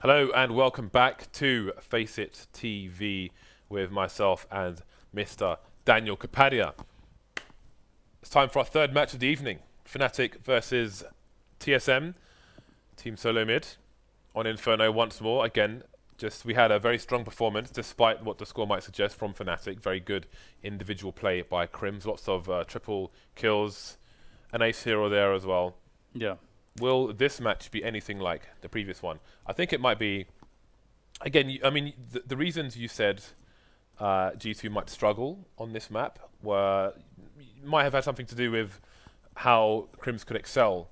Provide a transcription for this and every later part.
Hello and welcome back to FACEIT TV with myself and Mr. Daniel Kajbjer. It's time for our third match of the evening. Fnatic versus TSM, Team SoloMid on Inferno once more. Again, we had a very strong performance despite what the score might suggest from Fnatic. Very good individual play by KRIMZ. Lots of triple kills, an ace here or there as well. Yeah. Will this match be anything like the previous one? I think it might be. Again, I mean, the reasons you said G2 might struggle on this map might have had something to do with how KRIMZ could excel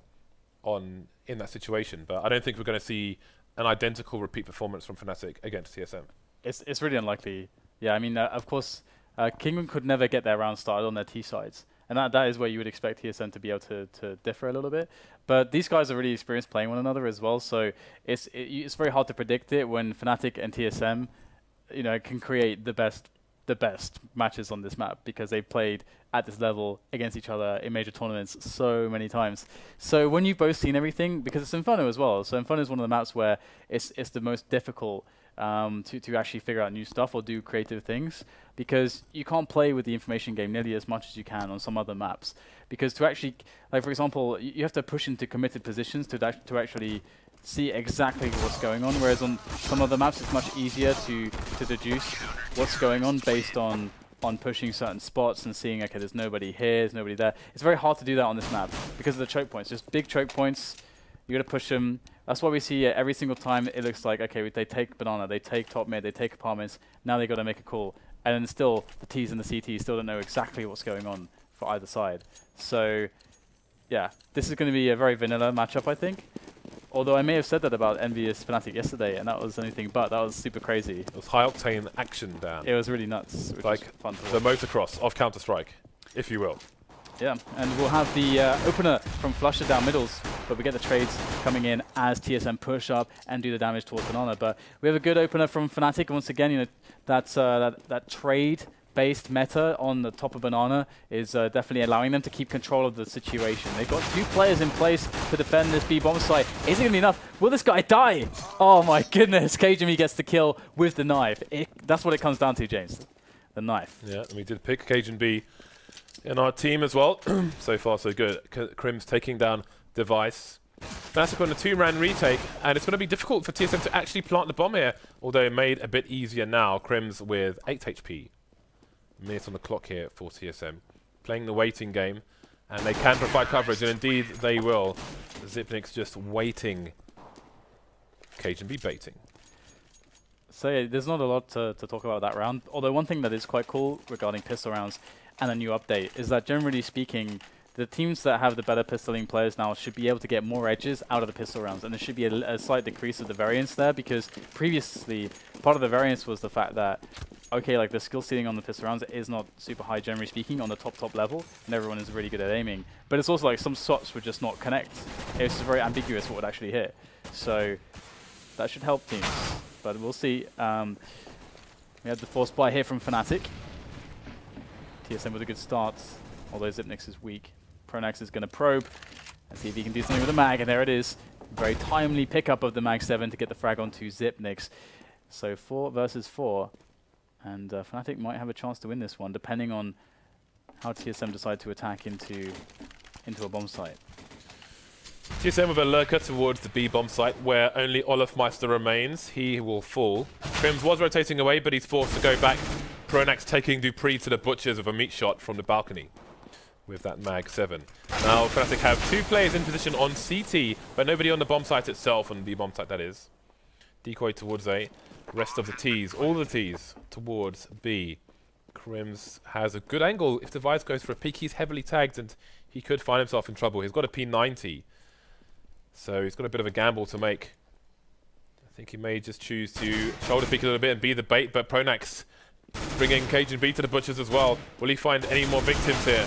in that situation. But I don't think we're going to see an identical repeat performance from Fnatic against TSM. It's really unlikely. Yeah, I mean, of course, Kinguin could never get their round started on their T sides. And that is where you would expect TSM to be able to differ a little bit. But these guys are really experienced playing one another as well, so it's very hard to predict it when Fnatic and TSM, can create the best matches on this map because they've played at this level against each other in major tournaments so many times. So when you've both seen everything, because it's Inferno as well, so Inferno is one of the maps where it's the most difficult to actually figure out new stuff or do creative things, because you can't play with the information game nearly as much as you can on some other maps. Because to actually, like for example, you have to push into committed positions to actually see exactly what's going on, whereas on some other maps it's much easier to deduce what's going on based on pushing certain spots and seeing, okay, there's nobody here, there's nobody there. It's very hard to do that on this map because of the choke points, just big choke points. You gotta push them. That's why we see every single time it looks like, okay, they take banana, they take top mid, they take apartments, now they gotta make a call. And then still, the Ts and the CTs still don't know exactly what's going on for either side. So, yeah, this is gonna be a very vanilla matchup, I think. Although I may have said that about EnVyUs Fnatic yesterday, and that was anything but. That was super crazy. It was high-octane action, Dan. It was really nuts. Like fun to the motocross of Counter-Strike, if you will. Yeah, and we'll have the opener from flusha down middles, but we get the trades coming in as TSM push up and do the damage towards banana. But we have a good opener from Fnatic. Once again, that trade-based meta on the top of banana is definitely allowing them to keep control of the situation. They've got two players in place to defend this B bomb site. Is it going to be enough? Will this guy die? Oh my goodness, cajunb gets the kill with the knife. That's what it comes down to, James. The knife. Yeah, and we did pick cajunb in our team as well. So far, so good. KRIMZ taking down Device. Fnatic on a 2-round retake, and it's going to be difficult for TSM to actually plant the bomb here, although it made a bit easier now. KRIMZ with 8 HP. Minutes on the clock here for TSM. Playing the waiting game, and they can provide coverage, and indeed they will. Xyp9x just waiting. cajunb baiting. So yeah, there's not a lot to talk about that round, although one thing that is quite cool regarding pistol rounds and a new update is that generally speaking, the teams that have the better pistoling players now should be able to get more edges out of the pistol rounds, and there should be a slight decrease of the variance there, because previously part of the variance was the fact that, okay, like the skill ceiling on the pistol rounds is not super high generally speaking on the top level, and everyone is really good at aiming, but it's also like some shots would just not connect. It's very ambiguous what would actually hit, so that should help teams, but we'll see. We had the force buy here from Fnatic. TSM with a good start, although Xyp9x is weak. pronax is going to probe and see if he can do something with the mag, and there it is. Very timely pickup of the mag 7 to get the frag onto Xyp9x. So 4 versus 4, and Fnatic might have a chance to win this one, depending on how TSM decide to attack into a bomb site. TSM with a lurker towards the B bomb site, where only olofmeister remains. He will fall. KRIMZ was rotating away, but he's forced to go back. pronax taking dupreeh to the butchers with a meat shot from the balcony with that mag 7. Now Fnatic have 2 players in position on CT, but nobody on the bomb site itself, on the B bomb site that is. Decoy towards A. Rest of the Ts, all the Ts towards B. KRIMZ has a good angle. If Device goes for a peek, he's heavily tagged and he could find himself in trouble. He's got a P90, so he's got a bit of a gamble to make. I think he may just choose to shoulder peek a little bit and be the bait, but pronax bringing cajunb to the butchers as well. Will he find any more victims here?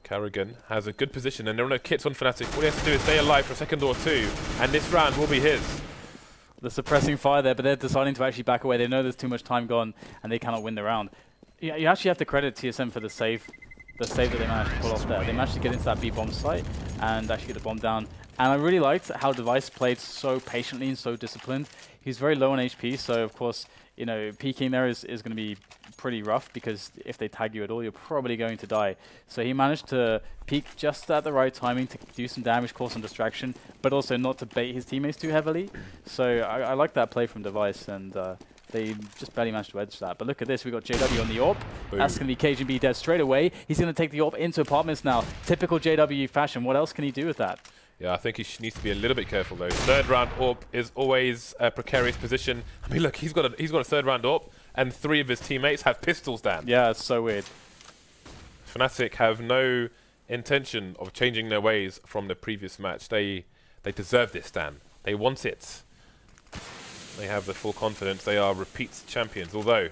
karrigan has a good position, and there are no kits on Fnatic. All he has to do is stay alive for a second or two, and this round will be his. The suppressing fire there, but they're deciding to actually back away. They know there's too much time gone, and they cannot win the round. Yeah, you actually have to credit TSM for the save that they managed to pull off there. They managed to get into that B bomb site and actually get the bomb down And I really liked how Device played so patiently and so disciplined. He's very low on HP, so of course, you know, peeking there is going to be pretty rough, because if they tag you at all, you're probably going to die. So he managed to peek just at the right timing to do some damage, cause some distraction, but also not to bait his teammates too heavily. So I like that play from Device, and they just barely managed to edge that. But look at this, we got JW on the AWP. Boom. That's going to be cajunb dead straight away. He's going to take the AWP into apartments now. Typical JW fashion. What else can he do with that? Yeah, I think he needs to be a little bit careful though. Third round AWP is always a precarious position. I mean, look, he's got a third round AWP, and 3 of his teammates have pistols down. Yeah, it's so weird. Fnatic have no intention of changing their ways from the previous match. They deserve this, Dan. They want it. They have the full confidence. They are repeat champions. Although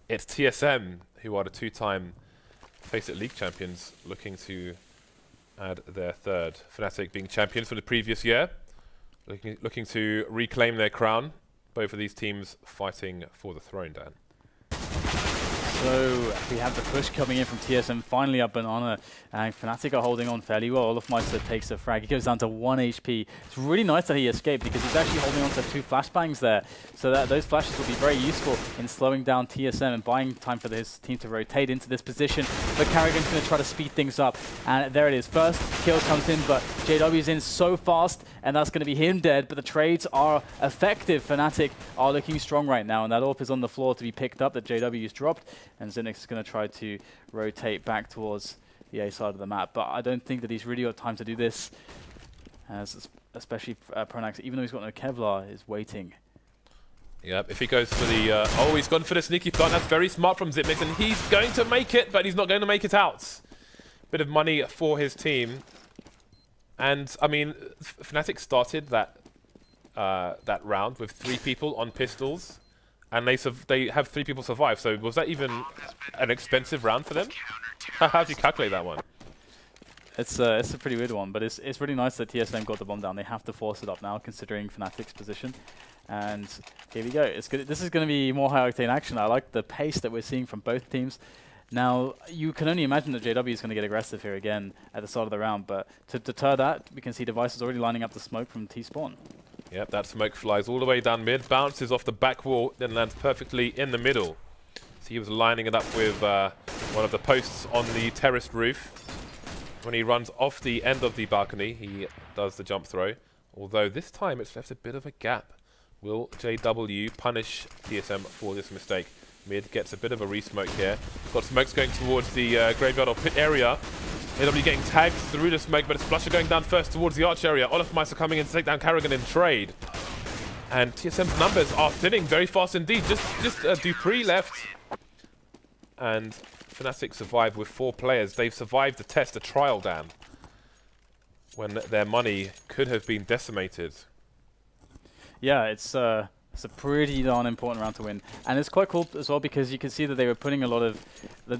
it's TSM who are the 2-time FACEIT League champions, looking to add their third. Fnatic being champions from the previous year, looking to reclaim their crown. Both of these teams fighting for the throne, Dan. So we have the push coming in from TSM, finally up Banana, and Fnatic are holding on fairly well. olofmeister takes a frag. He goes down to 1 HP. It's really nice that he escaped, because he's actually holding on to 2 flashbangs there. So that those flashes will be very useful in slowing down TSM and buying time for his team to rotate into this position. But karrigan's going to try to speed things up. And there it is. First kill comes in, but JW's in so fast, and that's going to be him dead. But the trades are effective. Fnatic are looking strong right now, and that AWP is on the floor to be picked up that JW's dropped. And Zinix is going to try to rotate back towards the A side of the map. But I don't think that he's really got time to do this, especially pronax, even though he's got no Kevlar, is waiting. Yep, if he goes for the... oh, he's gone for the sneaky plant. That's very smart from Zipnix, and he's going to make it, but he's not going to make it out. Bit of money for his team. And, I mean, Fnatic started that round with 3 people on pistols. And they have 3 people survive. So was that even an expensive round for them? How do you calculate that one? It's a pretty weird one, but it's really nice that TSM got the bomb down. They have to force it up now, considering Fnatic's position. And here we go. It's good. This is going to be more high octane action. I like the pace that we're seeing from both teams. Now, you can only imagine that JW is going to get aggressive here again at the start of the round, but to deter that, we can see Device is already lining up the smoke from T-spawn. Yep, that smoke flies all the way down mid, bounces off the back wall, then lands perfectly in the middle. So he was lining it up with one of the posts on the terraced roof. When he runs off the end of the balcony, he does the jump throw. Although this time it's left a bit of a gap. Will JW punish TSM for this mistake? Mid gets a bit of a re-smoke here. Got smokes going towards the graveyard or pit area. JW getting tagged through the smoke, but it's flusha going down first towards the arch area. olofmeister coming in to take down karrigan in trade. And TSM's numbers are thinning very fast indeed. Just dupreeh left. And Fnatic survived with 4 players. They've survived the test, the trial, Dan, when their money could have been decimated. Yeah, it's a pretty darn important round to win. And it's quite cool as well, because you can see that they were putting a lot of the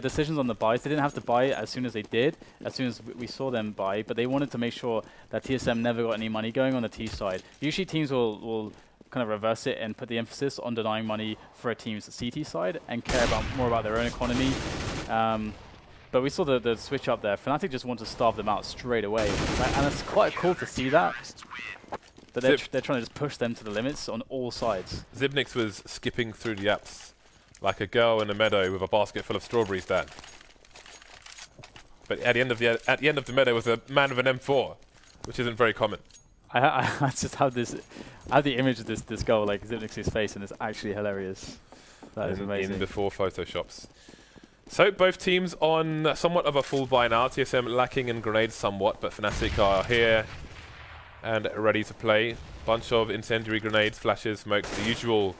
decisions on the buys. They didn't have to buy as soon as they did, as soon as we saw them buy, but they wanted to make sure that TSM never got any money going on the T side. Usually teams will kind of reverse it and put the emphasis on denying money for a team's CT side and care more about their own economy. But we saw the switch up there. Fnatic just want to starve them out straight away. And it's quite cool to see that. But they're trying to just push them to the limits on all sides. Zipnix was skipping through the apps like a girl in a meadow with a basket full of strawberries, Dan. But at the end of the meadow was a man with an M4, which isn't very common. I just have the image of this girl, like Zipnix's face, and it's actually hilarious. That is amazing. In before photoshops. So both teams on somewhat of a full buy now. TSM lacking in grenades somewhat, but Fnatic are here and ready to play. Bunch of incendiary grenades, flashes, smokes, the usual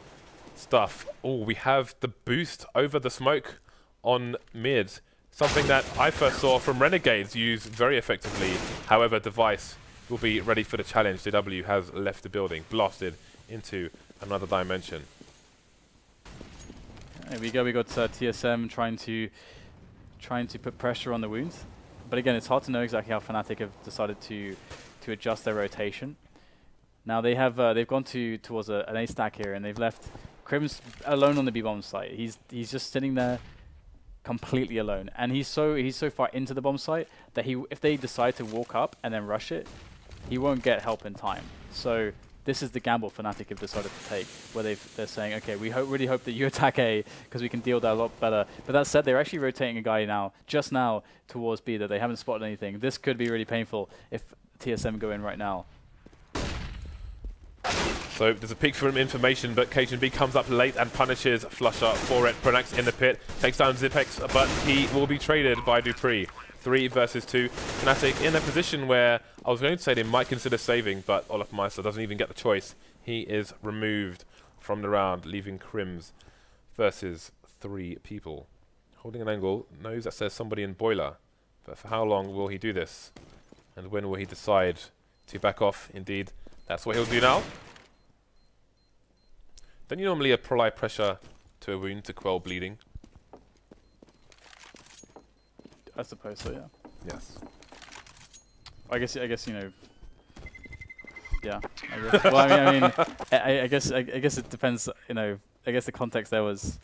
stuff. Oh, we have the boost over the smoke on mid. Something that I first saw from Renegades use very effectively. However, Device will be ready for the challenge. JW has left the building, blasted into another dimension. There we go. We got TSM trying to put pressure on the wounds, but again, it's hard to know exactly how Fnatic have decided to adjust their rotation. Now they've gone towards an A stack here, and they've left KRIMZ alone on the B bomb site. He's just sitting there, completely alone, and he's so far into the bomb site that if they decide to walk up and then rush it, he won't get help in time. So this is the gamble Fnatic have decided to take, where they're saying, okay, we really hope that you attack A because we can deal that a lot better. But that said, they're actually rotating a guy just now towards B that they haven't spotted anything. This could be really painful if TSM go in right now. So there's a peek from information, but cajunb comes up late and punishes flusha for it. pronax in the pit, takes down Zipex, but he will be traded by dupreeh. 3 versus 2. Fnatic in a position where I was going to say they might consider saving, but olofmeister doesn't even get the choice. He is removed from the round, leaving KRIMZ versus 3 people. Holding an angle, knows that says somebody in boiler, but for how long will he do this? And when will he decide to back off? Indeed, that's what he'll do now. Don't you normally apply pressure to a wound to quell bleeding? I suppose so, yeah. Yes. I guess you know. Yeah. I guess. Well, I mean, I guess it depends. You know, I guess the context there was.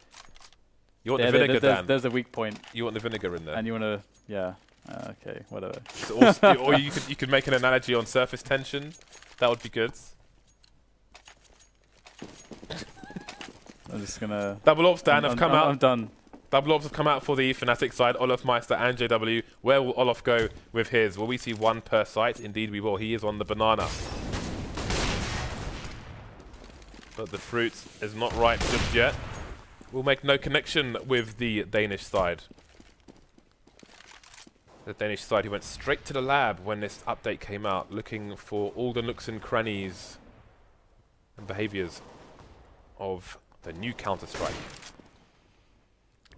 You want the vinegar, Dan. There's a weak point. You want the vinegar in there. And you want to, yeah. Okay, whatever. So also, or you could make an analogy on surface tension. That would be good. I'm just gonna. Double ops, Dan, have come out. I'm done. Double ops have come out for the Fnatic side, olofmeister and JW. Where will Olof go with his? Will we see 1 per site? Indeed we will. He is on the banana. But the fruit is not ripe just yet. We'll make no connection with the Danish side. The Danish side, he went straight to the lab when this update came out, looking for all the nooks and crannies and behaviors of the new Counter-Strike.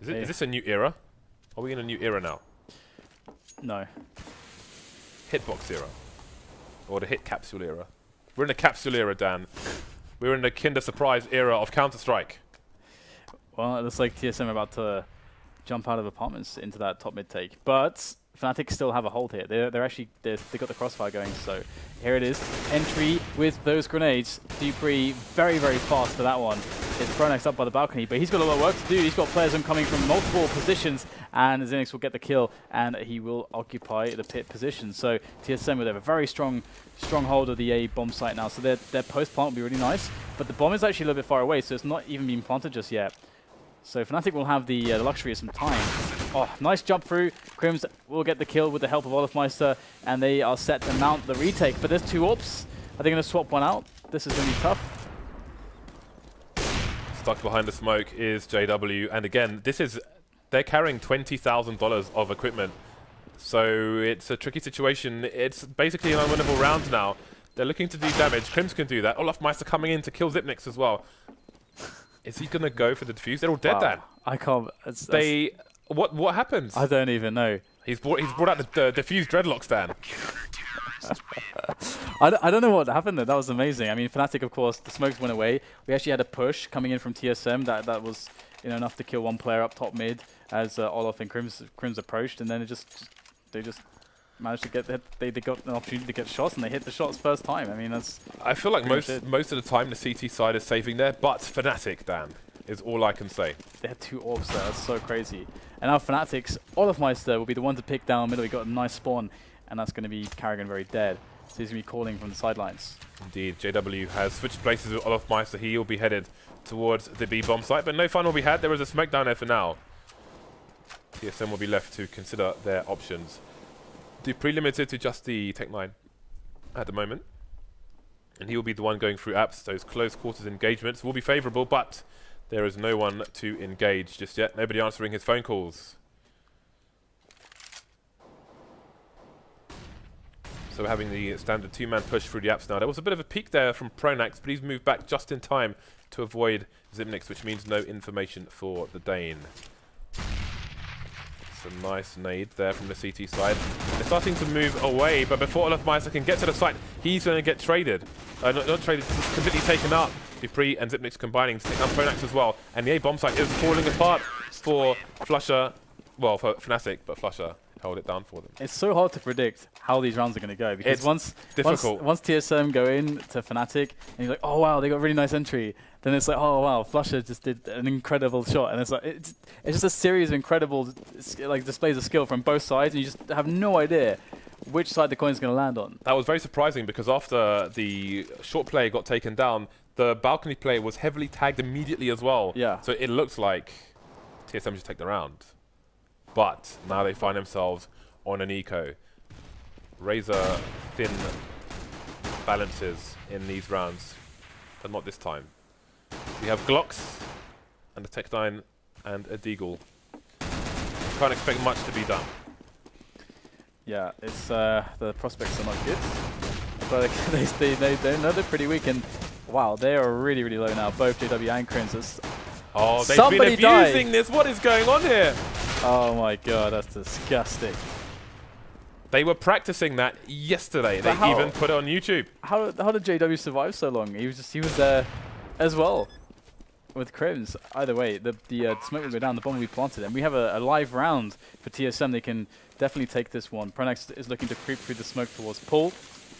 Is this a new era? Are we in a new era now? No. Hitbox era. Or the hit capsule era. We're in the capsule era, Dan. We're in the Kinder Surprise era of Counter-Strike. Well, it looks like TSM are about to jump out of apartments into that top mid take. But Fnatic still have a hold here. They got the crossfire going, so here it is. Entry with those grenades. dupreeh very, very fast to that one. It's pronax up by the balcony, but he's got a lot of work to do. He's got players coming from multiple positions, and Zenix will get the kill, and he will occupy the pit position. So TSM will have a very strong hold of the A bomb site now. So their post plant will be really nice, but the bomb is actually a little bit far away, so it's not even been planted just yet. So Fnatic will have the luxury of some time. Oh, nice jump through. KRIMZ will get the kill with the help of olofmeister, and they are set to mount the retake. But there's 2 AWPs. Are they going to swap one out? This is going to be tough. Stuck behind the smoke is JW, and again, they're carrying $20,000 of equipment. So it's a tricky situation. It's basically an unwinnable round now. They're looking to do damage. KRIMZ can do that. olofmeister coming in to kill Zipnix as well. Is he gonna go for the defuse? They're all dead, Dan. I can't. What happens? I don't even know. He's brought out the diffused dreadlocks, Dan. I don't know what happened there. That was amazing. I mean, Fnatic, of course, the smokes went away. We actually had a push coming in from TSM that was enough to kill 1 player up top mid as Olof and KRIMZ approached, and then they just managed to get they got an opportunity to get shots, and they hit the shots first time. I mean, that's. I feel like most of the time the CT side is saving there, but Fnatic, Dan, is all I can say. They had 2 AWPs there. That's so crazy. And now Fnatic's olofmeister will be the one to pick down middle. He got a nice spawn, and that's going to be karrigan very dead. So he's going to be calling from the sidelines. Indeed, JW has switched places with olofmeister. He will be headed towards the B bomb site, but no fun will be had. There is a smoke down there for now. TSM will be left to consider their options. dupreeh limited to just the Tech-9 at the moment, and he will be the one going through apps. Those close quarters engagements will be favourable, but there is no one to engage just yet. Nobody answering his phone calls. So we're having the standard 2-man push through the apps now. There was a bit of a peek there from pronax, but he's moved back just in time to avoid Zipnix, which means no information for the Dane. A nice nade there from the CT side. They're starting to move away, but before olofmeister can get to the site, he's going to get traded. Not traded, completely taken up. dupreeh and Zipnix combining to take down pronax as well. And the A bomb site is falling apart for flusha, well, for Fnatic, but flusha held it down for them. It's so hard to predict how these rounds are going to go because It's difficult. Once TSM go in to Fnatic and you're like, oh wow, they got a really nice entry. Then it's like, oh wow, flusha just did an incredible shot, and it's like it's just a series of incredible like displays of skill from both sides, and you just have no idea which side the coin's going to land on. That was very surprising because after the short play got taken down, the balcony play was heavily tagged immediately as well. Yeah. So it looks like TSM should take the round. But now they find themselves on an eco. Razor thin balances in these rounds, but not this time. We have Glocks and a Tech9 and a Deagle. Can't expect much to be done. Yeah, it's the prospects are not good, but they know they're pretty weak, and wow, they are really, really low now. Both JW and KRIMZ. Oh, they've been abusing this. What is going on here? Oh my god, that's disgusting. They were practicing that yesterday. They even put it on YouTube. How did JW survive so long? He was there as well with KRIMZ. Either way, the smoke will go down, the bomb will be planted, and we have a live round for TSM. They can definitely take this one. pronax is looking to creep through the smoke towards Paul,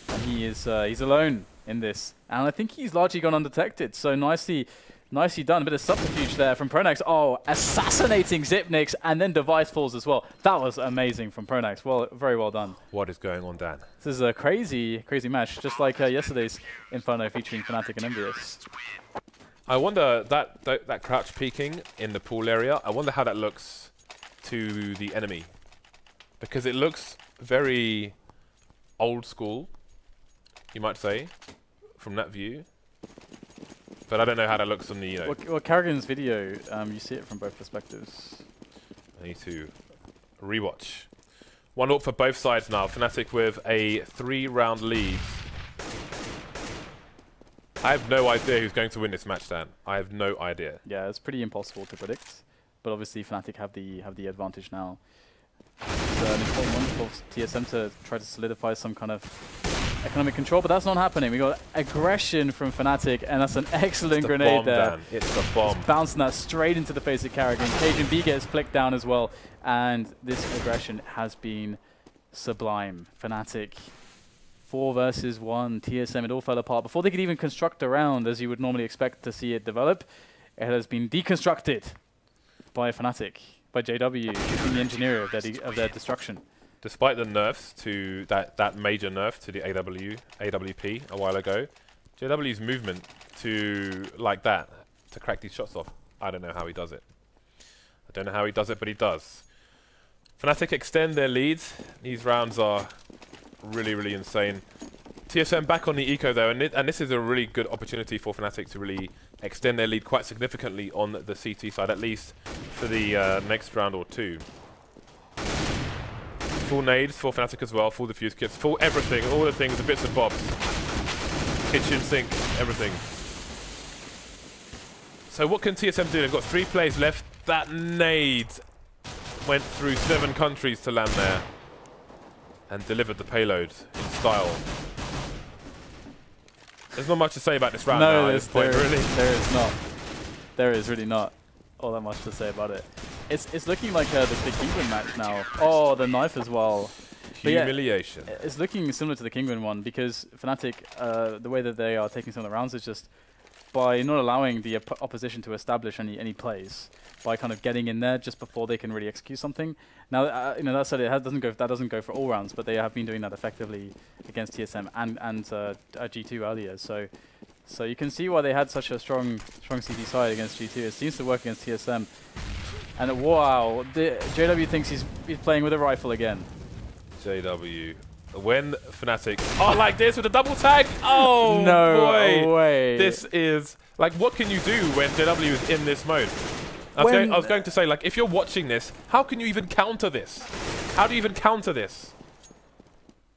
and he's alone in this, and I think he's largely gone undetected. So nicely done. A bit of subterfuge there from pronax. Oh, assassinating Xyp9x, and then device falls as well. That was amazing from pronax. Well, very well done. What is going on, Dan? This is a crazy match, just like yesterday's Inferno featuring Fnatic and EnVyUs. I wonder that crouch peeking in the pool area. I wonder how that looks to the enemy, because it looks very old school, you might say, from that view. But I don't know how that looks on the, Well, karrigan's video, you see it from both perspectives. I need to rewatch. 1-0 for both sides now. Fnatic with a 3-round lead. I have no idea who's going to win this match, Dan. I have no idea. Yeah, it's pretty impossible to predict, but obviously Fnatic have the advantage now. It's an important one for TSM to try to solidify some kind of economic control, but that's not happening. We got aggression from Fnatic, and that's an excellent grenade bomb, there. Dan. It's a bomb. Just bouncing that straight into the face of karrigan. cajunb gets flicked down as well, and this aggression has been sublime. Fnatic 4 versus 1, TSM, it all fell apart. Before they could even construct a round as you would normally expect to see it develop, it has been deconstructed by Fnatic, by JW, shooting the engineer of their destruction. Despite the nerfs to that major nerf to the AWP a while ago, JW's movement to like that to crack these shots off, I don't know how he does it. I don't know how he does it, but he does. Fnatic extend their leads. These rounds are really, really insane. TSM back on the eco though, and this is a really good opportunity for Fnatic to really extend their lead quite significantly on the CT side, at least for the next round or two. Full nades for Fnatic as well, full defuse kits, full everything, all the things, the bits and bobs. Kitchen sink, everything. So what can TSM do? They've got 3 plays left. That nade went through 7 countries to land there and delivered the payload in style. There's not much to say about this round now at this point, really. There is not. There is really not all that much to say about it. It's looking like the Kinguin match now. Oh, the knife as well. Humiliation. Yeah, it's looking similar to the Kinguin one because Fnatic, the way that they are taking some of the rounds is just by not allowing the opposition to establish any plays, by kind of getting in there just before they can really execute something. Now, that said, that doesn't go for all rounds, but they have been doing that effectively against TSM and G2 earlier. So you can see why they had such a strong CT side against G2. It seems to work against TSM. And wow, JW thinks he's playing with a rifle again. JW. When Fnatic are like this with a double tag, oh no boy. way. This is, like, what can you do when JW is in this mode? I was going to say, like, if you're watching this, how can you even counter this? How do you even counter this?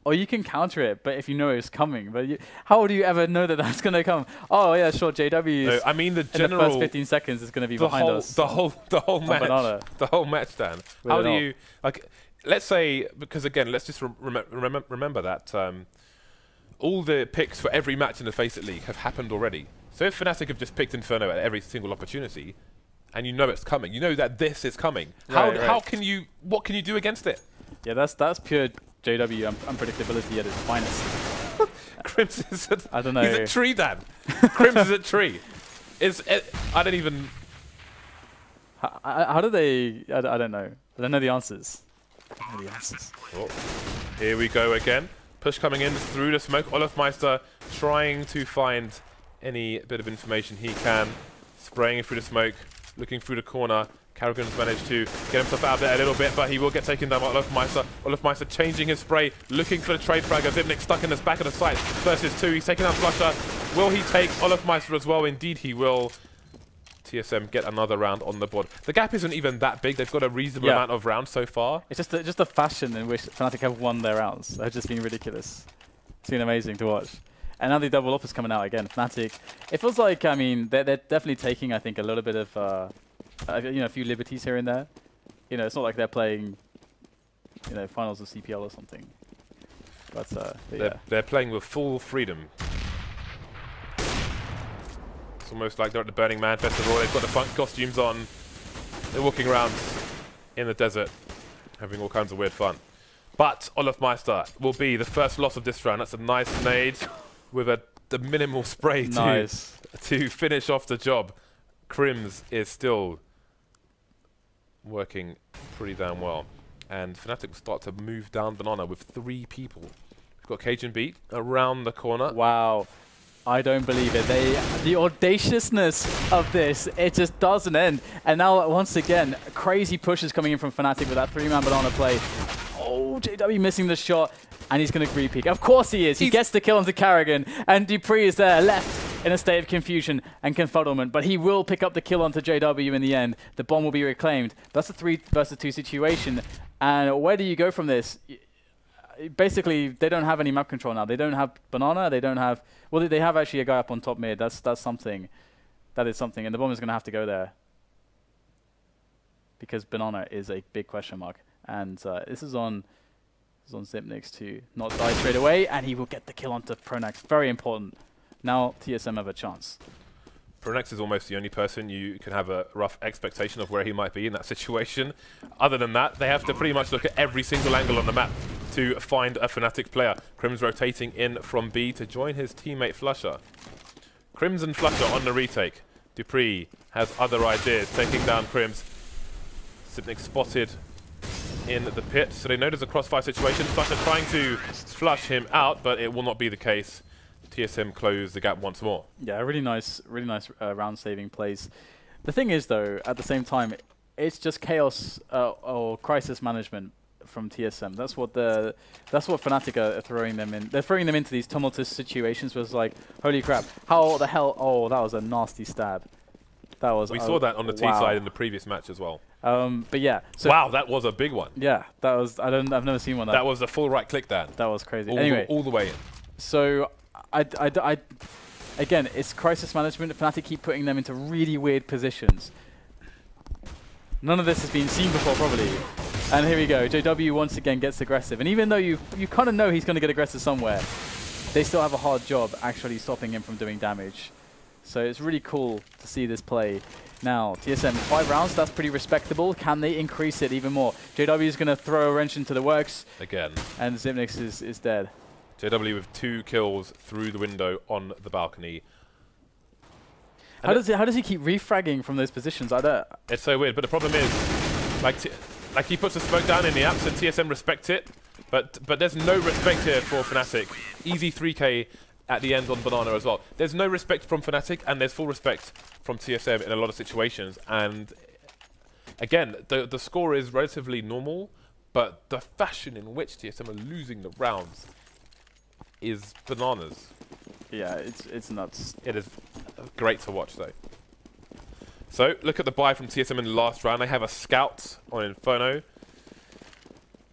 Or you can counter it, but if you know it's coming. But how do you ever know that that's going to come? Oh yeah, sure, JW. No, I mean the general. In the first 15 seconds is going to be behind us. The whole match. The whole match, Dan. How do you, like? Let's say, because again, let's just remember that all the picks for every match in the FACEIT League have happened already. So if Fnatic have just picked Inferno at every single opportunity, and you know it's coming, you know that this is coming. What can you do against it? Yeah, that's pure JW unpredictability at its finest. KRIMZ is at, I don't know. He's at tree, Dan. KRIMZ is at tree. I don't even... How do they... I don't know. I don't know the answers. I don't know the answers. Oh, here we go again. Push coming in through the smoke. olofmeister trying to find any bit of information he can. Spraying through the smoke, looking through the corner. karrigan's managed to get himself out there a little bit, but he will get taken down by olofmeister. olofmeister changing his spray, looking for the trade frag. Zipnik stuck in the back of the site versus 2. He's taking out flusha. Will he take olofmeister as well? Indeed he will. TSM get another round on the board. The gap isn't even that big. They've got a reasonable amount of rounds so far. It's just the fashion in which Fnatic have won their rounds. They've just been ridiculous. It's been amazing to watch. And now the double up is coming out again. Fnatic. It feels like, I mean, they're definitely taking, I think, a little bit of, you know, a few liberties here and there. You know, it's not like they're playing, you know, finals of CPL or something. But yeah. They're playing with full freedom. It's almost like they're at the Burning Man Festival. They've got the funk costumes on. They're walking around in the desert, having all kinds of weird fun. But olofmeister will be the first loss of this round. That's a nice nade with the minimal spray to finish off the job. KRIMZ is still working pretty damn well. And Fnatic will start to move down banana with 3 people. We've got cajunb around the corner. Wow. I don't believe it. The audaciousness of this, it just doesn't end. And now, once again, crazy pushes coming in from Fnatic with that 3-man banana play. Oh, JW missing the shot, and he's going to green peek. Of course he is. He gets the kill onto karrigan, and dupreeh is there, left in a state of confusion and confuddlement. But he will pick up the kill onto JW in the end. The bomb will be reclaimed. That's a 3 versus 2 situation. And where do you go from this? Basically, they don't have any map control now. They don't have banana. They don't have... Well, they have actually a guy up on top mid. That's something. That is something. And the bomb is going to have to go there. Because banana is a big question mark. And this is on Zipnik to not die straight away. And he will get the kill onto pronax. Very important. Now TSM have a chance. pronax is almost the only person you can have a rough expectation of where he might be in that situation. Other than that, they have to pretty much look at every single angle on the map to find a Fnatic player. KRIMZ rotating in from B to join his teammate flusha. KRIMZ and flusha on the retake. dupreeh has other ideas, taking down KRIMZ. Zipnik spotted in the pit, so they know there's a crossfire situation. flusha trying to flush him out, but it will not be the case. TSM close the gap once more. Yeah, really nice round saving plays. The thing is, though, at the same time, it's just chaos or crisis management from TSM. That's what Fnatic are throwing them in. They're throwing them into these tumultuous situations where it's like, holy crap, how the hell? Oh, that was a nasty stab. That was. We saw that on the T side in the previous match as well. But yeah. So wow, that was a big one. Yeah, that was. I've never seen one. That was a full right click, Dan. That was crazy. Anyway, all the way in. So, again, it's crisis management. Fnatic keep putting them into really weird positions. None of this has been seen before, probably. And here we go. JW once again gets aggressive. And even though you kind of know he's going to get aggressive somewhere, they still have a hard job actually stopping him from doing damage. So it's really cool to see this play. Now, TSM, 5 rounds, that's pretty respectable. Can they increase it even more? JW is going to throw a wrench into the works. Again. And Zipnik is dead. JW with 2 kills through the window on the balcony. How does he keep refragging from those positions? I don't. It's so weird, but the problem is, like he puts the smoke down in the apps and TSM respect it, but there's no respect here for Fnatic. Easy 3K at the end on banana as well. There's no respect from Fnatic, and there's full respect from TSM in a lot of situations. And again, the score is relatively normal, but the fashion in which TSM are losing the rounds is bananas. Yeah, it's nuts. It is great to watch, though. So, look at the buy from TSM in the last round. They have a scout on Inferno,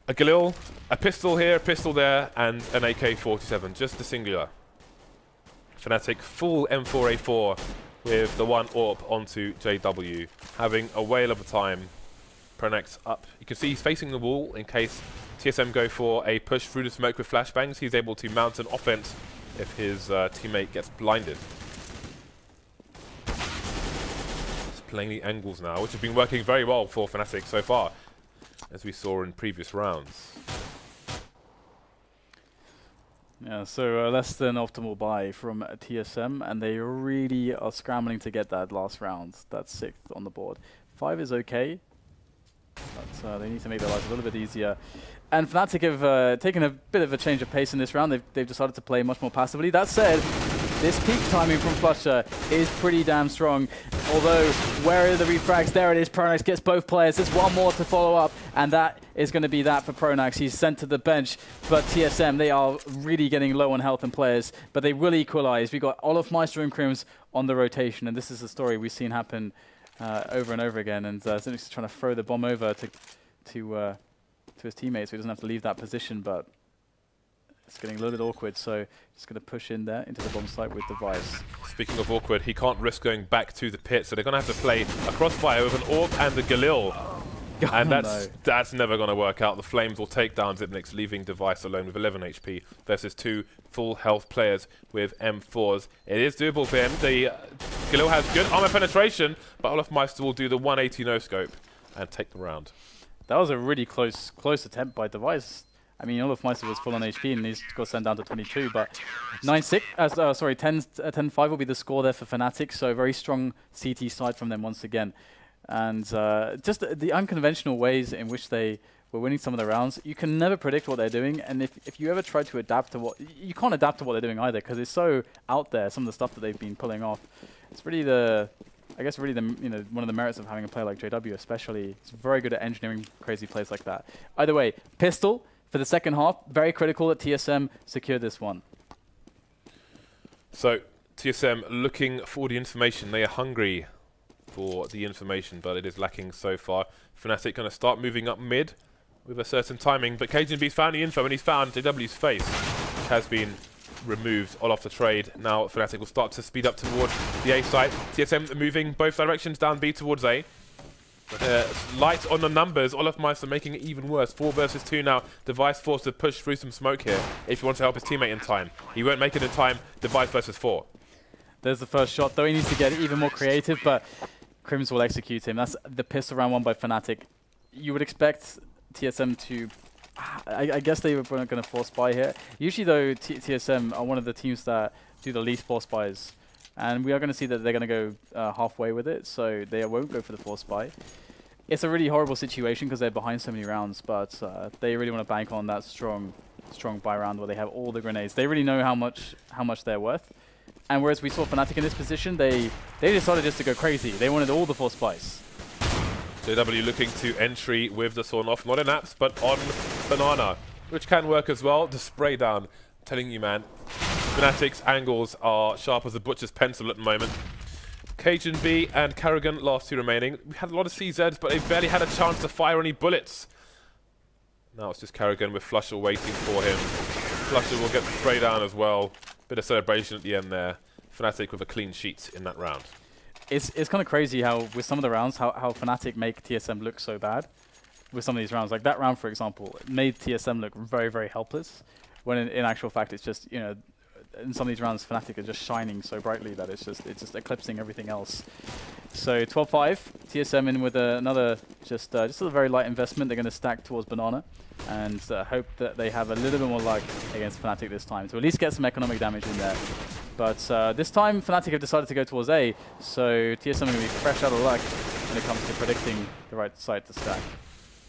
a Galil, a pistol here, a pistol there, and an AK-47, just the singular. Fnatic full M4A4 with the 1 AWP onto JW, having a whale of a time. pronax up. You can see he's facing the wall in case TSM go for a push through the smoke with flashbangs. He's able to mount an offense if his teammate gets blinded. Just playing the angles now, which have been working very well for Fnatic so far. as we saw in previous rounds. Yeah, so less than optimal buy from TSM, and they really are scrambling to get that last round. That's 6th on the board. 5 is okay, but they need to make their lives a little bit easier. And Fnatic have taken a bit of a change of pace in this round. They've decided to play much more passively. That said, this peak timing from flusha is pretty damn strong. Although, where are the refrags? There it is. pronax gets both players. There's one more to follow up, and that is going to be that for pronax. He's sent to the bench, but TSM, they are really getting low on health and players, but they will equalize. We've got olofmeister and KRIMZ on the rotation, and this is a story we've seen happen over and over again. And Zenix is trying to throw the bomb over to his teammates, so he doesn't have to leave that position, but it's getting a little bit awkward, so just going to push in there into the bomb site with Device. Speaking of awkward, he can't risk going back to the pit, so they're going to have to play a crossfire with an orb and the Galil. And that's never going to work out. The Flames will take down Zipnix, leaving Device alone with 11 HP versus 2 full health players with M4s. It is doable for him. The Galil has good armor penetration, but olofmeister will do the 180 no-scope and take the round. That was a really close attempt by Device. I mean, olofmeister was full on HP and he's got sent down to 22, but 10-5 will be the score there for Fnatic, so very strong CT side from them once again. And just the unconventional ways in which they were winning some of the rounds, you can never predict what they're doing, and if you ever try to adapt to what... You can't adapt to what they're doing either, because it's so out there, some of the stuff that they've been pulling off. It's really the... I guess really one of the merits of having a player like JW especially. He's very good at engineering crazy plays like that. Either way, pistol for the second half, very critical that TSM secure this one. So, TSM looking for the information. They are hungry for the information, but it is lacking so far. Fnatic going to start moving up mid with a certain timing, but cajunb's found the info and he's found JW's face, which has been removed all off the trade. Now Fnatic will start to speed up towards the A site. TSM moving both directions down B towards A. Light on the numbers, olofmeister making it even worse. 4 versus 2 now. Device forced to push through some smoke here if he wants to help his teammate in time. He won't make it in time. Device versus 4. There's the first shot, though he needs to get even more creative, but KRIMZ will execute him. That's the pistol round 1 by Fnatic. You would expect TSM to... I guess they were going to force buy here. Usually, though, TSM are one of the teams that do the least force buys. And we are going to see that they're going to go halfway with it, so they won't go for the force buy. It's a really horrible situation because they're behind so many rounds, but they really want to bank on that strong buy round where they have all the grenades. They really know how much they're worth. And whereas we saw Fnatic in this position, they decided just to go crazy. They wanted all the force buys. JW looking to entry with the sawn off, not in apps, but on banana, which can work as well. The spray down, I'm telling you, man. Fnatic's angles are sharp as a butcher's pencil at the moment. cajunb and karrigan, last 2 remaining. We had a lot of CZs, but they barely had a chance to fire any bullets. Now it's just karrigan with flusha waiting for him. flusha will get the spray down as well. Bit of celebration at the end there. Fnatic with a clean sheet in that round. It's kind of crazy how, with some of the rounds, how Fnatic make TSM look so bad with some of these rounds. Like that round, for example, it made TSM look very, very helpless, when in actual fact, it's just, you know, in some of these rounds, Fnatic are just shining so brightly that it's just eclipsing everything else. So 12-5, TSM in with another just a very light investment. They're going to stack towards banana and hope that they have a little bit more luck against Fnatic this time to at least get some economic damage in there. But this time, Fnatic have decided to go towards A, so TSM are going to be fresh out of luck when it comes to predicting the right side to stack.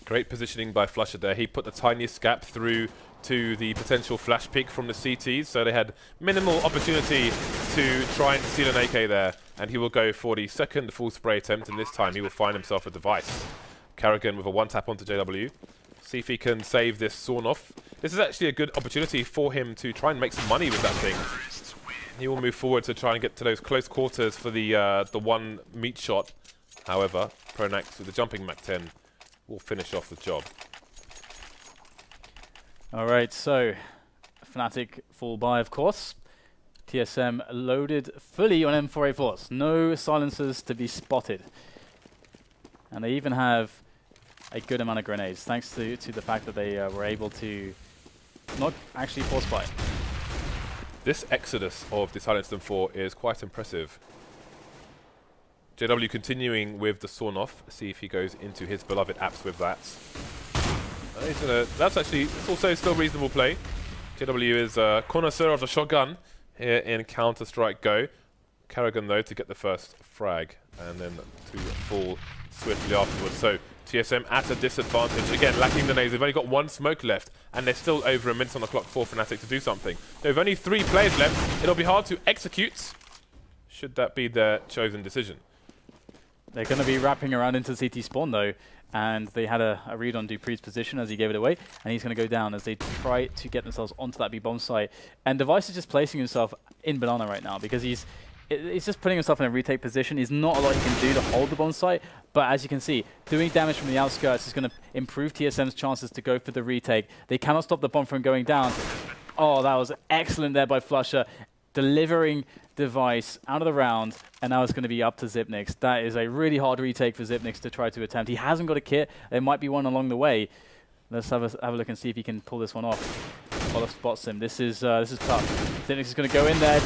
Great positioning by flusha there. He put the tiniest gap through to the potential flash pick from the CTs, so they had minimal opportunity to try and steal an AK there, and he will go for the second full spray attempt, and this time he will find himself a device. karrigan with a 1-tap onto JW. See if he can save this sawn off. This is actually a good opportunity for him to try and make some money with that thing. He will move forward to try and get to those close quarters for the one meat shot. However, pronax with the jumping Mac-10 will finish off the job. Alright, so Fnatic full buy, of course. TSM loaded fully on M4A4s. No silencers to be spotted. And they even have a good amount of grenades, thanks to the fact that they were able to not actually force buy. This exodus of the silenced M4 is quite impressive. JW continuing with the sawn off. See if he goes into his beloved apps with that. That's actually, it's also still reasonable play. JW is a connoisseur of the shotgun here in Counter-Strike Go. karrigan though to get the first frag and then to fall swiftly afterwards. So TSM at a disadvantage. Again, lacking the nades. They've only got one smoke left and they're still over a minute on the clock for Fnatic to do something. They've only 3 players left. It'll be hard to execute should that be their chosen decision. They're going to be wrapping around into CT spawn though, and they had a read on dupreeh's position as he gave it away, and he's going to go down as they try to get themselves onto that B-bomb site. And Device is just placing himself in banana right now because he's just putting himself in a retake position. There's not a lot he can do to hold the bomb site, but as you can see, doing damage from the outskirts is going to improve TSM's chances to go for the retake. They cannot stop the bomb from going down. Oh, that was excellent there by flusha, delivering Device out of the round, and now it's going to be up to Xyp9x. That is a really hard retake for Xyp9x to try to attempt. He hasn't got a kit. There might be one along the way. Let's have a look and see if he can pull this one off. Olof spots him. This is tough. Xyp9x is going to go in there,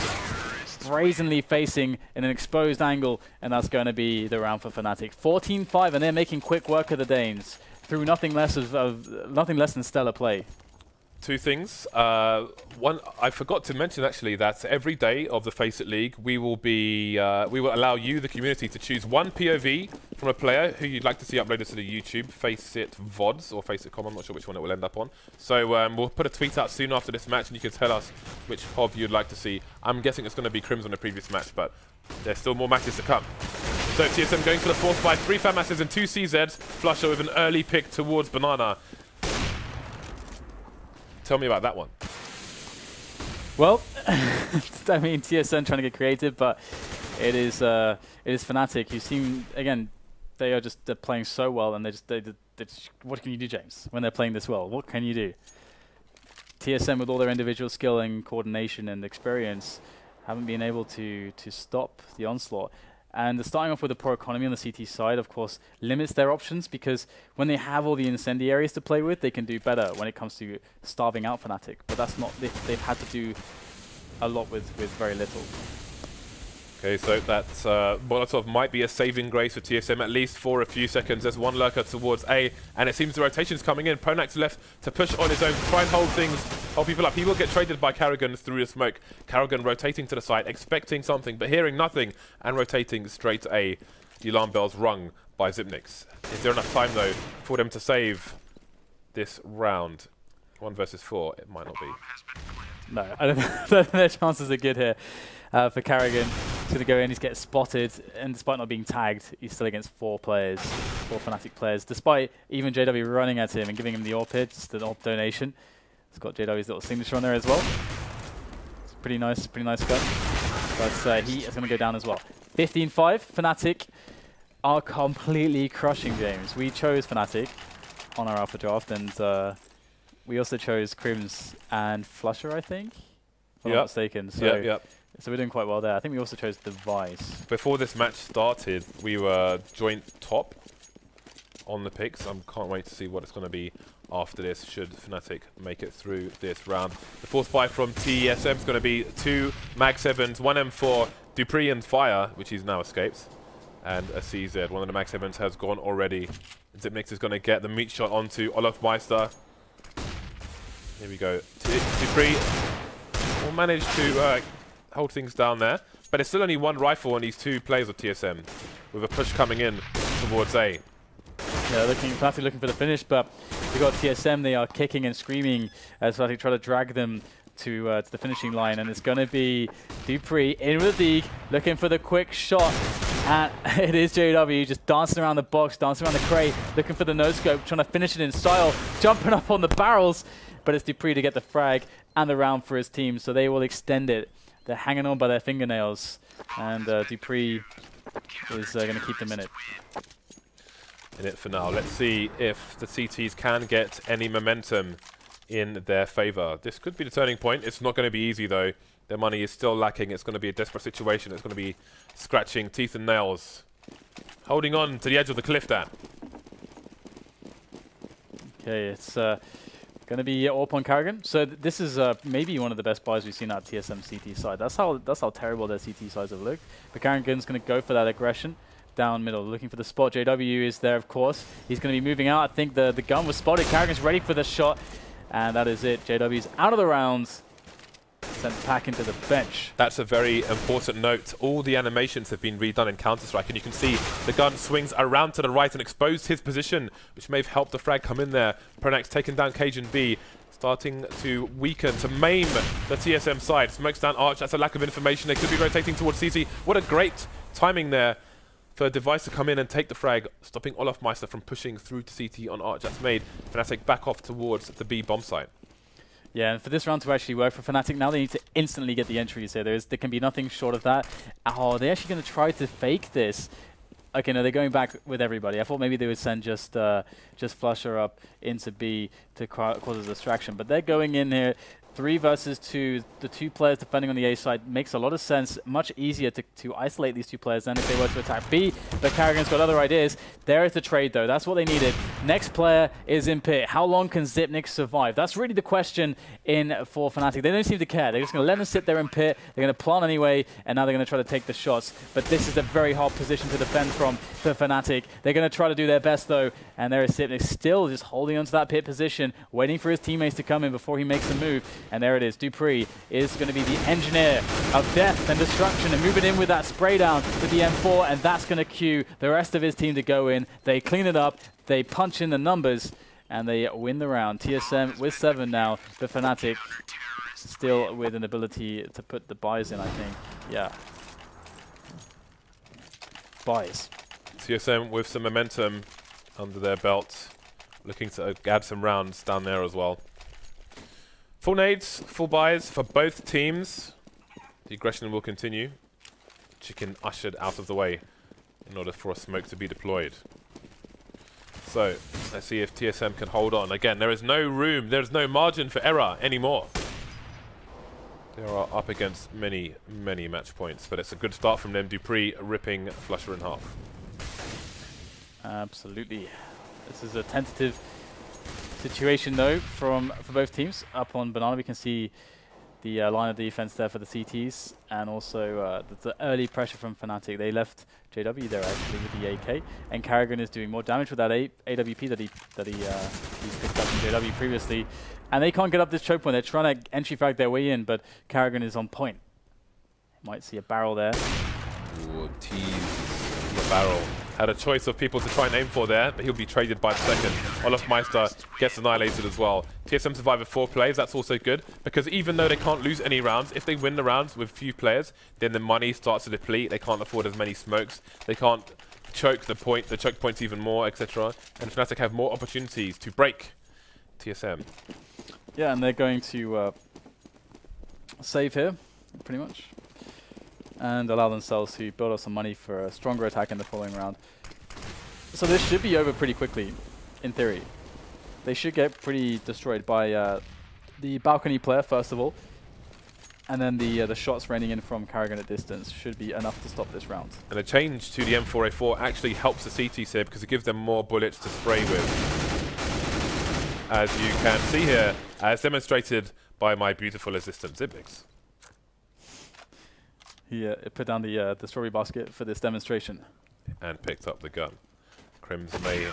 brazenly facing in an exposed angle, and that's going to be the round for Fnatic. 14-5, and they're making quick work of the Danes through nothing less than stellar play. 2 things. One, I forgot to mention actually that every day of the FACEIT League, we will allow you, the community, to choose one POV from a player who you'd like to see uploaded to the YouTube FACEIT VODs or FACEIT.com. I'm not sure which one it will end up on. So we'll put a tweet out soon after this match, and you can tell us which POV you'd like to see. I'm guessing it's going to be KRIMZ on the previous match, but there's still more matches to come. So TSM going for the fourth by 3 FAMASs and 2 CZs. flusha with an early pick towards banana. Tell me about that one. Well, I mean, TSM trying to get creative, but it is Fnatic. You seem, again, they are just playing so well, and they just what can you do, James, when they're playing this well? What can you do? TSM, with all their individual skill and coordination and experience, haven't been able to stop the onslaught. And starting off with the poor economy on the CT side, of course, limits their options, because when they have all the incendiaries to play with, they can do better when it comes to starving out Fnatic. But that's not, they've had to do a lot with very little. Okay, so that Molotov might be a saving grace for TSM, at least for a few seconds. There's one lurker towards A, and it seems the rotation's coming in. pronax left to push on his own, to try and hold people up. He will get traded by karrigan through the smoke. karrigan rotating to the side, expecting something, but hearing nothing, and rotating straight to A. The alarm bell's rung by Xyp9x. Is there enough time, though, for them to save this round? 1 versus 4, it might not be. No, I don't think their chances are good here. For karrigan, he's going to go in, he's getting spotted, and despite not being tagged, he's still against 4 Fnatic players, despite even JW running at him and giving him the AWP hit, just an AWP donation. It's got JW's little signature on there as well. It's pretty nice gun. But he is going to go down as well. 15-5, Fnatic are completely crushing James. We chose Fnatic on our alpha draft, and we also chose KRIMZ and flusha, I think, if I'm not mistaken. So So we're doing quite well there. I think we also chose Device. Before this match started, we were joint top on the picks. I can't wait to see what it's going to be after this, should Fnatic make it through this round. The fourth buy from TSM is going to be 2 Mag 7s, 1 M4, dupreeh and Fire, which he's now escaped, and a CZ. One of the Mag 7s has gone already. Xyp9x is going to get the meat shot onto olofmeister. Here we go. dupreeh will manage to hold things down there, but it's still only 1 rifle on these 2 players of TSM, with a push coming in towards A. Yeah, Fnatic looking for the finish, but we've got TSM. They are kicking and screaming as Fnatic try to drag them to the finishing line, and it's going to be dupreeh in with the Deeg, looking for the quick shot, and it is JW just dancing around the box, dancing around the crate, looking for the no-scope, trying to finish it in style, jumping up on the barrels, but it's dupreeh to get the frag and the round for his team, so they will extend it. They're hanging on by their fingernails, and dupreeh is going to keep them in it. In it for now. Let's see if the CTs can get any momentum in their favor. This could be the turning point. It's not going to be easy, though. Their money is still lacking. It's going to be a desperate situation. It's going to be scratching teeth and nails. Holding on to the edge of the cliff, Dan. Okay, it's going to be AWP on karrigan. So this is maybe one of the best buys we've seen out TSM CT side. That's how terrible their CT sides have looked. But karrigan's going to go for that aggression. down middle, looking for the spot. JW is there, of course. He's going to be moving out. I think the gun was spotted. karrigan's ready for the shot, and that is it. JW's out of the rounds. Sent back into the bench. That's a very important note. All the animations have been redone in Counter-Strike, and you can see the gun swings around to the right and exposed his position, which may have helped the frag come in there. pronax taking down cajunb, starting to weaken, to maim the TSM side. Smokes down Arch. That's a lack of information. They could be rotating towards CT. What a great timing there for a device to come in and take the frag, stopping olofmeister from pushing through to CT on Arch. That's made Fnatic back off towards the B bomb site. Yeah, and for this round to actually work for Fnatic, now they need to instantly get the entries here. There can be nothing short of that. Oh, they're actually going to try to fake this. Okay, no, they're going back with everybody. I thought maybe they would send just flusha up into B to cause a distraction, but they're going in here. 3 versus 2, the 2 players defending on the A side makes a lot of sense. Much easier to isolate these 2 players than if they were to attack B. But karrigan's got other ideas. There is the trade, though. That's what they needed. Next player is in pit. How long can Xyp9x survive? That's really the question for Fnatic. They don't seem to care. They're just going to let them sit there in pit. They're going to plant anyway, and now they're going to try to take the shots. But this is a very hard position to defend from for Fnatic. They're going to try to do their best, though. And there is Xyp9x still just holding onto that pit position, waiting for his teammates to come in before he makes a move. And there it is. dupreeh is going to be the engineer of death and destruction and moving in with that spray down to the M4, and that's going to cue the rest of his team to go in. They clean it up, they punch in the numbers, and they win the round. TSM with 7 now, but Fnatic still with an ability to put the buys in, I think. Yeah. Buys. TSM with some momentum under their belt, looking to add some rounds down there as well. Full nades, full buys for both teams. The aggression will continue. Chicken ushered out of the way in order for a smoke to be deployed. So, let's see if TSM can hold on. Again, there is no room, there is no margin for error anymore. They are up against many, many match points, but it's a good start from them. dupreeh ripping flusha in half. Absolutely. This is a tentative situation, though, for both teams. Up on Banana, we can see the line of defense there for the CTs, and also the early pressure from Fnatic. They left JW there actually with the AK, and karrigan is doing more damage with that AWP that he's picked up from JW previously, and they can't get up this choke point. They're trying to entry frag their way in, but karrigan is on point. Might see a barrel there. Ooh, tease the barrel. Had a choice of people to try and aim for there, but he'll be traded by the second. olofmeister gets annihilated as well. TSM survive with 4 players. That's also good, because even though they can't lose any rounds, if they win the rounds with few players, then the money starts to deplete. They can't afford as many smokes. They can't choke the choke points even more, etc. And Fnatic have more opportunities to break TSM. Yeah, and they're going to save here, pretty much, and allow themselves to build up some money for a stronger attack in the following round. So this should be over pretty quickly, in theory. They should get pretty destroyed by the balcony player, first of all, and then the shots raining in from karrigan at distance should be enough to stop this round. And a change to the M4A4 actually helps the CTs here, because it gives them more bullets to spray with. As you can see here, as demonstrated by my beautiful assistant Xyp9x. He put down the strawberry basket for this demonstration. And picked up the gun. KRIMZ may...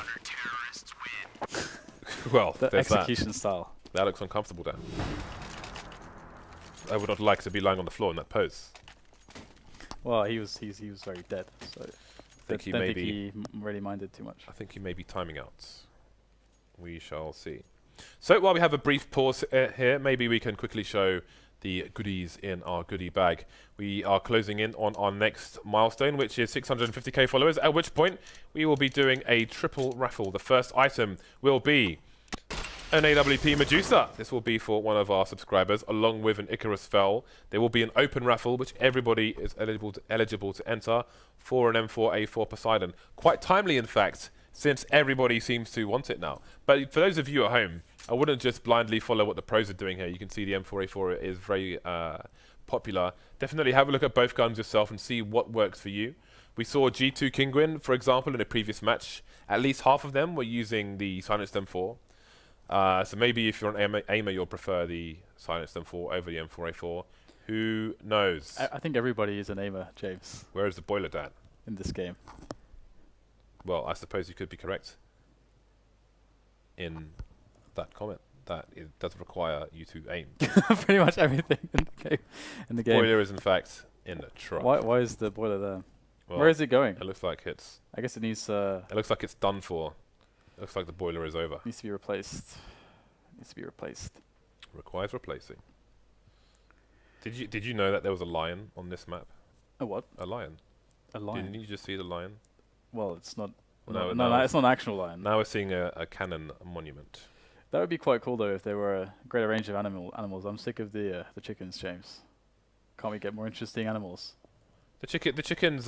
well, the execution style. That looks uncomfortable there. I would not like to be lying on the floor in that pose. Well, he was very dead, so I don't think he really minded too much. I think he may be timing out. We shall see. So while we have a brief pause here, maybe we can quickly show the goodies in our goodie bag. We are closing in on our next milestone, which is 650k followers, at which point we will be doing a triple raffle. The first item will be an AWP Medusa. This will be for one of our subscribers, along with an Icarus Fell. There will be an open raffle, which everybody is eligible to enter, for an M4A4 Poseidon. Quite timely, in fact, since everybody seems to want it now. But for those of you at home, I wouldn't just blindly follow what the pros are doing here. You can see the M4A4 is very popular. Definitely have a look at both guns yourself and see what works for you. We saw G2 Kinguin, for example, in a previous match. At least half of them were using the silenced M4. So maybe if you're an aimer, you'll prefer the silenced M4 over the M4A4. Who knows? I think everybody is an aimer, James. Where is the boiler, Dan? In this game. Well, I suppose you could be correct in that comment that it does require you to aim. Pretty much everything in the game. Boiler is in fact in the truck. Why is the boiler there? Well, where is it going? It looks like it's. I guess it needs. It looks like it's done for. It looks like the boiler is over. Needs to be replaced. Needs to be replaced. Requires replacing. Did you know that there was a lion on this map? A what? A lion. A lion. Didn't you just see the lion? Well, it's not. Well, no, it's not an actual lion. Now we're seeing a cannon monument. That would be quite cool though if there were a greater range of animals. I'm sick of the chickens, James. Can't we get more interesting animals? The chickens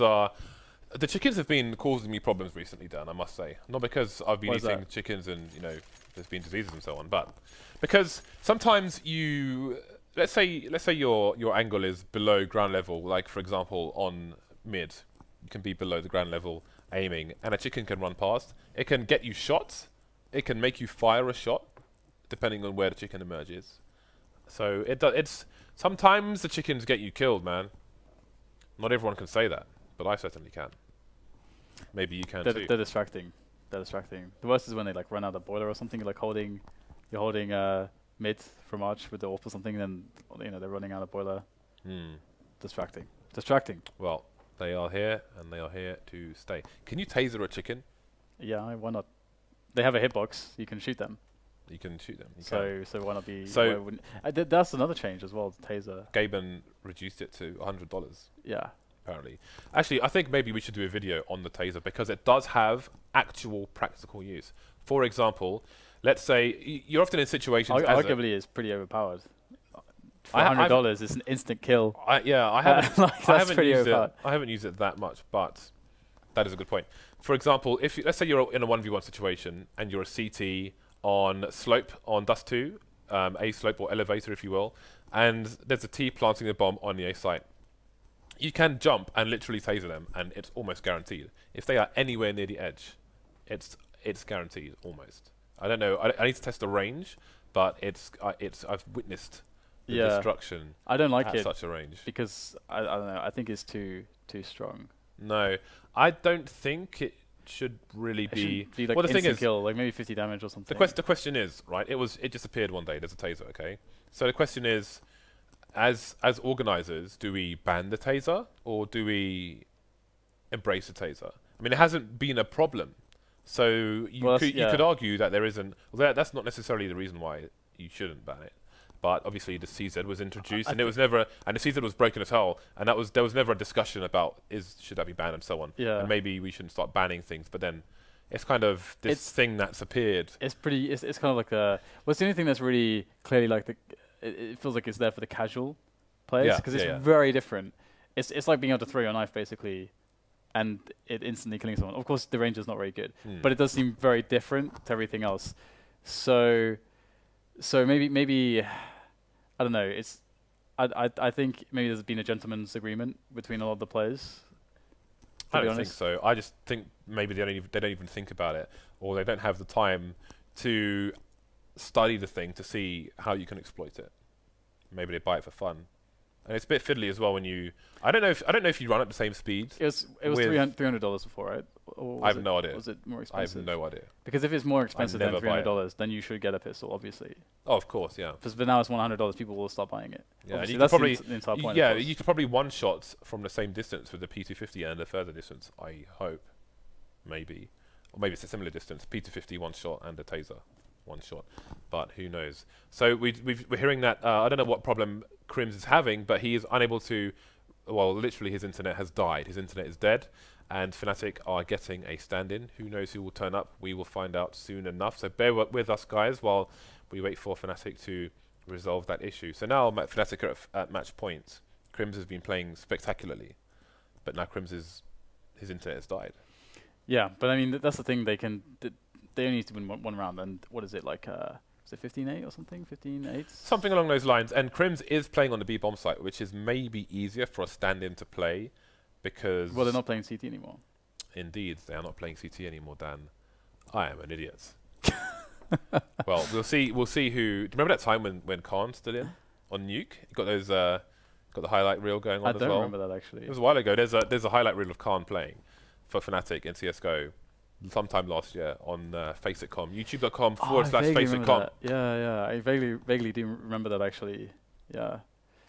have been causing me problems recently, Dan, I must say. Not because I've been eating chickens and, you know, there's been diseases and so on, but because sometimes let's say your angle is below ground level, like for example on mid, you can be below the ground level aiming, and a chicken can run past. It can get you shot. It can make you fire a shot, depending on where the chicken emerges. So it's sometimes the chickens get you killed, man. Not everyone can say that, but I certainly can. Maybe you can too. They're distracting. They're distracting. The worst is when they like run out of boiler or something. You're holding mid from arch with the AWP or something, and then you know they're running out of boiler. Distracting. Distracting. Well, they are here and they are here to stay. Can you taser a chicken? Yeah, why not? They have a hitbox. You can shoot them. You can shoot them. So why not be? So that's another change as well. Taser. Gaben reduced it to $100. Yeah. Apparently, actually, I think maybe we should do a video on the taser because it does have actual practical use. For example, let's say you're often in situations. Arguably, it's pretty overpowered. For $100 is an instant kill. I haven't. Like, I haven't used it that much, but that is a good point. For example, let's say you're in a 1v1 situation and you're a CT on slope on Dust 2, A slope or elevator, if you will, and there's a T planting a bomb on the A site. You can jump and literally taser them, and it's almost guaranteed. If they are anywhere near the edge, it's guaranteed almost. I don't know. I need to test the range, but I've witnessed the destruction. I don't like at such a range because I don't know. I think it's too strong. No, I don't think it should really be. Like well, the thing is, kill, like maybe 50 damage or something. The question is, right? It just appeared one day. There's a taser, okay? So the question is, as organisers, do we ban the taser or do we embrace the taser? I mean, it hasn't been a problem, so you could argue that there isn't. Well, that's not necessarily the reason why you shouldn't ban it. But obviously the CZ was introduced, and it was never, and the CZ was broken as hell, and there was never a discussion about should that be banned and so on. Yeah. And maybe we shouldn't start banning things, but then it's kind of this thing that's appeared. It's pretty. It's kind of like the. What's the only thing that's really clearly like the. It feels like it's there for the casual players because it's very different. It's like being able to throw your knife basically, and it instantly killing someone. Of course, the range is not very good, but it does seem very different to everything else. So maybe I don't know. I think maybe there's been a gentleman's agreement between a lot of the players. I don't think so. I just think maybe they don't even think about it, or they don't have the time to study the thing to see how you can exploit it. Maybe they buy it for fun, and it's a bit fiddly as well when you. I don't know if you run at the same speed. It was $300 before, right? I have no idea. Was it more expensive? I have no idea. Because if it's more expensive than $300, then you should get a pistol, obviously. Oh, of course, yeah. But now it's $100, people will start buying it. Yeah, you that's probably the entire point. Yeah, you could probably one shot from the same distance with the P250 and a further distance. I hope, maybe, or maybe it's a similar distance. P250 one shot and a taser one shot, but who knows? So we're hearing that I don't know what problem KRIMZ is having, but he is unable to. Well, literally, his internet has died. His internet is dead. And Fnatic are getting a stand-in. Who knows who will turn up? We will find out soon enough. So bear with us, guys, while we wait for Fnatic to resolve that issue. So now Fnatic are at match point. KRIMZ has been playing spectacularly, but now KRIMZ his internet has died. Yeah, but I mean that's the thing. They only need to win one round. And what is it like? Is it 15-8 or something? 15-8? Something along those lines. And KRIMZ is playing on the B bomb site, which is maybe easier for a stand-in to play. Because they're not playing CT anymore. Indeed, they are not playing CT anymore, Dan. I am an idiot. Well, we'll see who. Do you remember that time when Khan's still in on Nuke? He got those got the highlight reel going on as well. I don't remember that actually. It was a while ago. There's a highlight reel of Khan playing for Fnatic in CS:GO, sometime last year on FACEIT.com, youtube.com/FACEIT.com. Yeah, I vaguely do remember that actually. Yeah.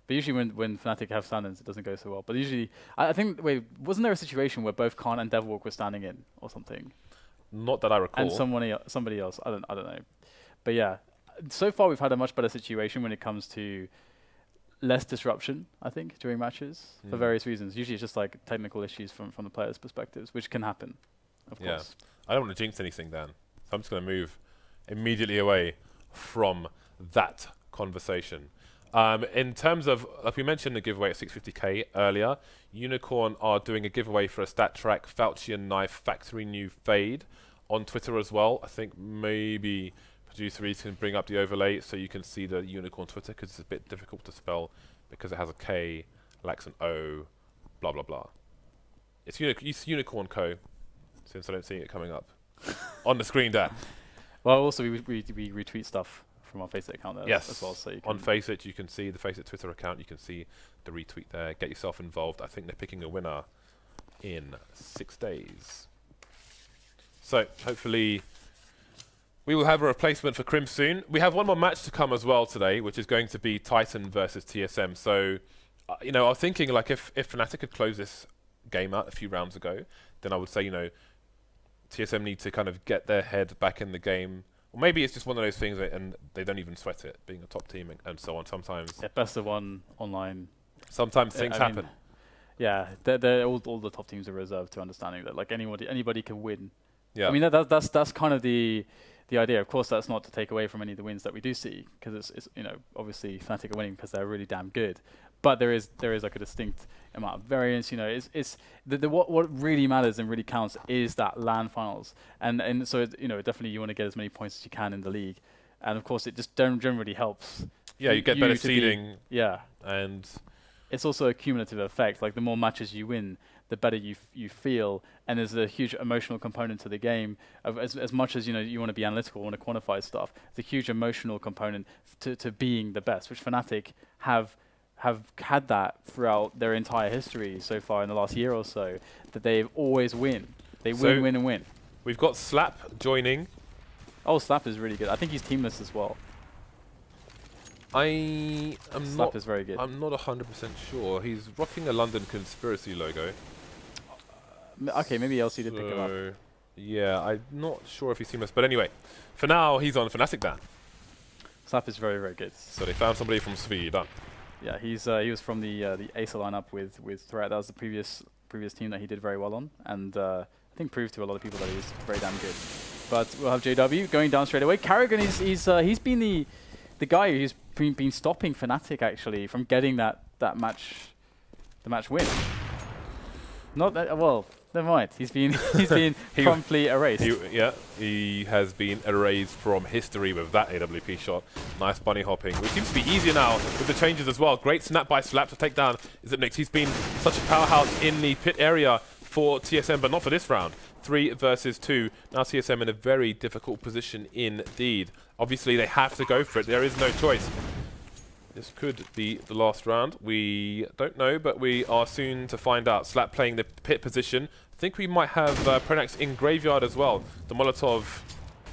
But usually when Fnatic have stand-ins, it doesn't go so well. But usually, I think, wait, wasn't there a situation where both Khan and Devilwalk were standing in or something? Not that I recall. And somebody else, I don't know. But yeah, so far we've had a much better situation when it comes to less disruption, I think, during matches for various reasons. Usually it's just like technical issues from the players' perspectives, which can happen, of course. I don't want to jinx anything, Dan. So I'm just going to move immediately away from that conversation. In terms of, like we mentioned the giveaway at 650k earlier, Unicorn are doing a giveaway for a stat track, Falchion Knife, Factory New Fade on Twitter as well. I think maybe Producer Reese can bring up the overlay so you can see the Unicorn Twitter, because it's a bit difficult to spell because it has a K, lacks an O, blah, blah, blah. It's Unicorn Co, since I don't see it coming up on the screen there. Well, also we retweet stuff from our FACEIT account there as well. So you can on FACEIT, you can see the FACEIT Twitter account. You can see the retweet there. Get yourself involved. I think they're picking a winner in 6 days. So hopefully we will have a replacement for KRIMZ soon. We have one more match to come as well today, which is going to be Titan versus TSM. So, you know, I was thinking like if Fnatic had closed this game out a few rounds ago, then I would say, you know, TSM need to kind of get their head back in the game. Or maybe it's just one of those things and they don't even sweat it, being a top team and so on. Sometimes... Yeah, best of one online. Sometimes things happen. Yeah, all the top teams are reserved to understanding that like anybody can win. Yeah. I mean, that's kind of the idea. Of course, that's not to take away from any of the wins that we do see, because it's you know, obviously Fnatic are winning because they're really damn good. But there is like a distinct amount of variance. You know, it's what really matters and really counts is that LAN finals, and so you know, definitely you want to get as many points as you can in the league, and of course it just generally helps. Yeah, you get better seeding. Yeah, and it's also a cumulative effect. Like the more matches you win, the better you feel, and there's a huge emotional component to the game. As much as you know you want to be analytical, want to quantify stuff, it's a huge emotional component to being the best, which Fnatic have had that throughout their entire history so far in the last year or so, that they always win. They win and win. We've got Slap joining. Oh, Slap is really good. I think he's teamless as well. Slap is very good. I'm not 100% sure. He's rocking a London Conspiracy logo. Okay, maybe LC did pick him up. Yeah, I'm not sure if he's teamless, but anyway, for now he's on Fnatic Dan. Slap is very, very good. So they found somebody from Sweden. Yeah, he was from the Acer lineup with Threat. That was the previous team that he did very well on, and I think proved to a lot of people that he's very damn good. But we'll have JW going down straight away. karrigan he's been the guy who's been stopping Fnatic actually from getting the match win. Not that well. Never mind. He's been promptly erased. He has been erased from history with that AWP shot. Nice bunny hopping, which seems to be easier now with the changes as well. Great snap by Slap to take down Zipnix. He's been such a powerhouse in the pit area for TSM, but not for this round. 3 versus 2. Now TSM in a very difficult position indeed. Obviously they have to go for it. There is no choice. This could be the last round. We don't know, but we are soon to find out. Slap playing the pit position. I think we might have pronax in graveyard as well. The Molotov,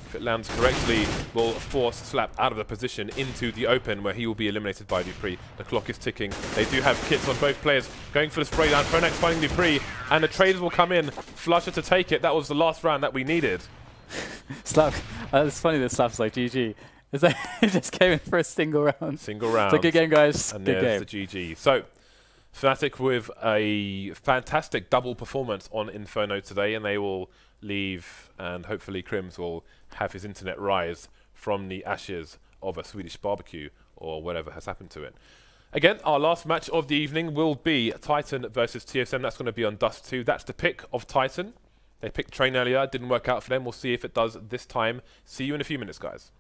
if it lands correctly, will force Slap out of the position into the open, where he will be eliminated by dupreeh. The clock is ticking. They do have kits on both players. Going for the spray down. pronax finding dupreeh, and the traders will come in. flusha to take it. That was the last round that we needed. Slap. It's funny that Slap's like GG. It's like he just came in for a single round. Single round. It's a good game, guys. And good there's game. the GG. So, Fnatic with a fantastic double performance on Inferno today, and they will leave, and hopefully KRIMZ will have his internet rise from the ashes of a Swedish barbecue, or whatever has happened to it. Again, our last match of the evening will be Titan versus TSM. That's going to be on Dust 2. That's the pick of Titan. They picked Train earlier. Didn't work out for them. We'll see if it does this time. See you in a few minutes, guys.